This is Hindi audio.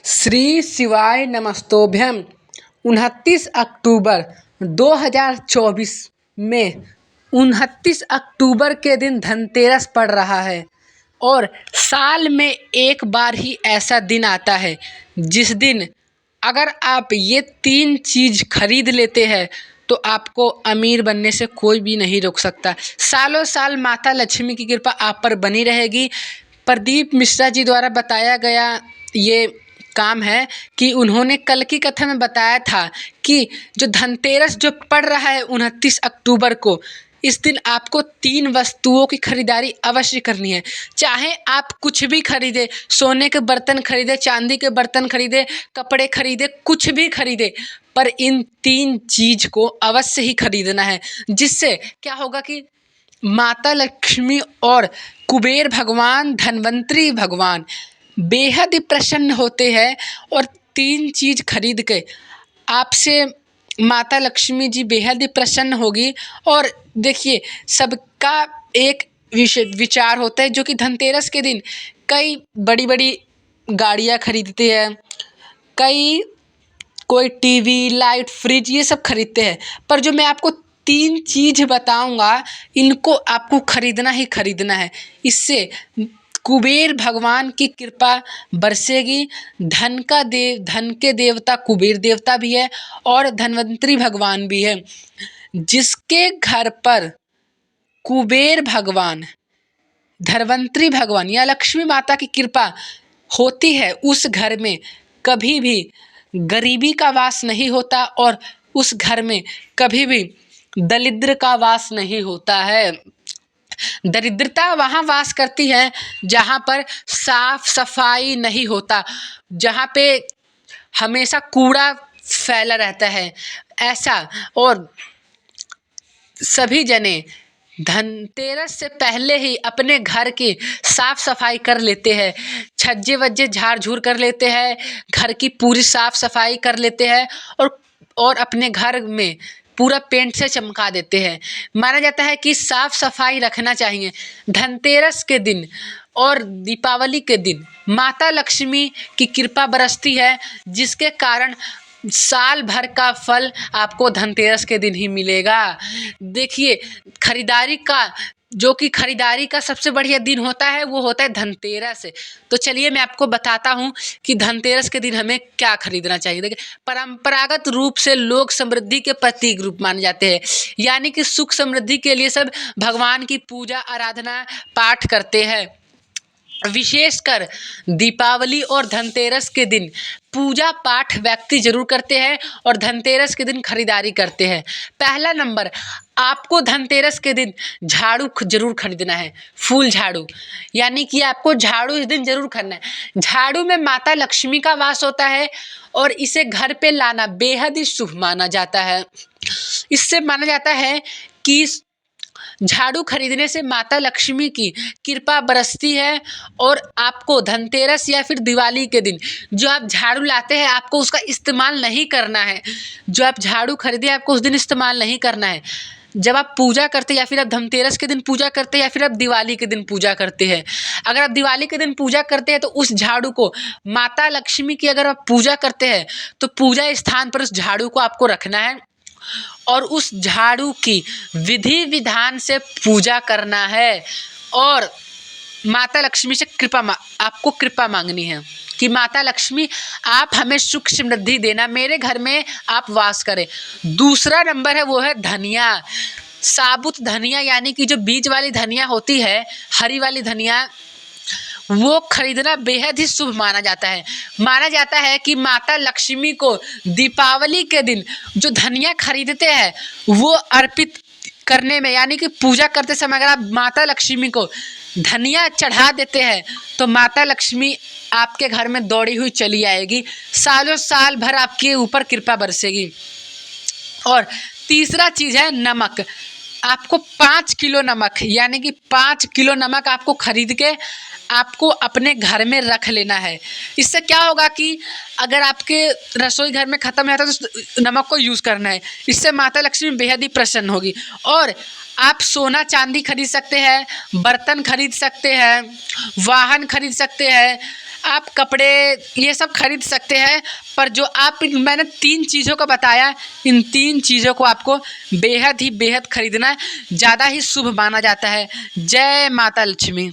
श्री शिवाय नमस्तोभ्यम। 29 अक्टूबर 2024 में 29 अक्टूबर के दिन धनतेरस पड़ रहा है और साल में एक बार ही ऐसा दिन आता है जिस दिन अगर आप ये 3 चीज़ खरीद लेते हैं तो आपको अमीर बनने से कोई भी नहीं रोक सकता। सालों साल माता लक्ष्मी की कृपा आप पर बनी रहेगी। प्रदीप मिश्रा जी द्वारा बताया गया ये काम है कि उन्होंने कल की कथा में बताया था कि जो धनतेरस जो पड़ रहा है 29 अक्टूबर को, इस दिन आपको 3 वस्तुओं की खरीदारी अवश्य करनी है। चाहे आप कुछ भी खरीदे, सोने के बर्तन खरीदे, चांदी के बर्तन खरीदे, कपड़े खरीदे, कुछ भी खरीदे, पर इन 3 चीज़ को अवश्य ही खरीदना है। जिससे क्या होगा कि माता लक्ष्मी और कुबेर भगवान, धन्वंतरी भगवान बेहद ही प्रसन्न होते हैं और 3 चीज़ खरीद के आपसे माता लक्ष्मी जी बेहद ही प्रसन्न होगी। और देखिए, सबका एक विचार होता है जो कि धनतेरस के दिन कई बड़ी बड़ी गाड़ियाँ खरीदते हैं, कोई टीवी, लाइट, फ्रिज ये सब खरीदते हैं। पर जो मैं आपको 3 चीज़ बताऊंगा, इनको आपको खरीदना ही खरीदना है। इससे कुबेर भगवान की कृपा बरसेगी। धन के देवता कुबेर देवता भी है और धन्वंतरी भगवान भी है। जिसके घर पर कुबेर भगवान, धन्वंतरी भगवान या लक्ष्मी माता की कृपा होती है, उस घर में कभी भी गरीबी का वास नहीं होता और उस घर में कभी भी दरिद्र का वास नहीं होता है। दरिद्रता वहाँ वास करती है जहाँ पर साफ सफाई नहीं होता, जहाँ पे हमेशा कूड़ा फैला रहता है ऐसा। और सभी जने धनतेरस से पहले ही अपने घर की साफ सफाई कर लेते हैं, छज्जे वज्जे झाड़ झूड़ कर लेते हैं, घर की पूरी साफ सफाई कर लेते हैं और अपने घर में पूरा पेंट से चमका देते हैं। माना जाता है कि साफ सफाई रखना चाहिए। धनतेरस के दिन और दीपावली के दिन माता लक्ष्मी की कृपा बरसती है, जिसके कारण साल भर का फल आपको धनतेरस के दिन ही मिलेगा। देखिए, खरीदारी का सबसे बढ़िया दिन होता है, वो होता है धनतेरस। तो चलिए मैं आपको बताता हूँ कि धनतेरस के दिन हमें क्या खरीदना चाहिए। देखिए, परंपरागत रूप से लोग समृद्धि के प्रतीक रूप माने जाते हैं, यानी कि सुख समृद्धि के लिए सब भगवान की पूजा आराधना पाठ करते हैं। विशेषकर दीपावली और धनतेरस के दिन पूजा पाठ व्यक्ति जरूर करते हैं और धनतेरस के दिन खरीदारी करते हैं। पहला नंबर, आपको धनतेरस के दिन झाड़ू जरूर खरीदना है, फूल झाड़ू, यानी कि आपको झाड़ू इस दिन जरूर खरीदना है। झाड़ू में माता लक्ष्मी का वास होता है और इसे घर पे लाना बेहद ही शुभ माना जाता है। इससे माना जाता है कि झाड़ू खरीदने से माता लक्ष्मी की कृपा बरसती है और आपको धनतेरस या फिर दिवाली के दिन जो आप झाड़ू लाते हैं, आपको उसका इस्तेमाल नहीं करना है। जो आप झाड़ू खरीदे आपको उस दिन इस्तेमाल नहीं करना है। जब आप पूजा करते हैं या फिर आप धनतेरस के दिन पूजा करते हैं या फिर आप दिवाली के दिन पूजा करते हैं, अगर आप दिवाली के दिन पूजा करते हैं तो उस झाड़ू को, माता लक्ष्मी की अगर आप पूजा करते हैं तो पूजा स्थान पर उस झाड़ू को आपको रखना है और उस झाड़ू की विधि विधान से पूजा करना है और माता लक्ष्मी से आपको कृपा मांगनी है कि माता लक्ष्मी आप हमें सुख समृद्धि देना, मेरे घर में आप वास करें। दूसरा नंबर है वो है धनिया, साबुत धनिया, यानी कि जो बीज वाली धनिया होती है, हरी वाली धनिया, वो खरीदना बेहद ही शुभ माना जाता है। माना जाता है कि माता लक्ष्मी को दीपावली के दिन जो धनिया खरीदते हैं वो अर्पित करने में, यानी कि पूजा करते समय अगर आप माता लक्ष्मी को धनिया चढ़ा देते हैं तो माता लक्ष्मी आपके घर में दौड़ी हुई चली आएगी, सालों साल भर आपके ऊपर कृपा बरसेगी। और तीसरा चीज़ है नमक। आपको 5 किलो नमक, यानी कि 5 किलो नमक आपको खरीद के आपको अपने घर में रख लेना है। इससे क्या होगा कि अगर आपके रसोई घर में ख़त्म हो जाता है तो नमक को यूज़ करना है। इससे माता लक्ष्मी बेहद ही प्रसन्न होगी। और आप सोना चांदी खरीद सकते हैं, बर्तन खरीद सकते हैं, वाहन खरीद सकते हैं, आप कपड़े ये सब खरीद सकते हैं। पर जो मैंने 3 चीज़ों का बताया, इन 3 चीज़ों को आपको बेहद ही बेहद खरीदना ज़्यादा ही शुभ माना जाता है। जय माता लक्ष्मी।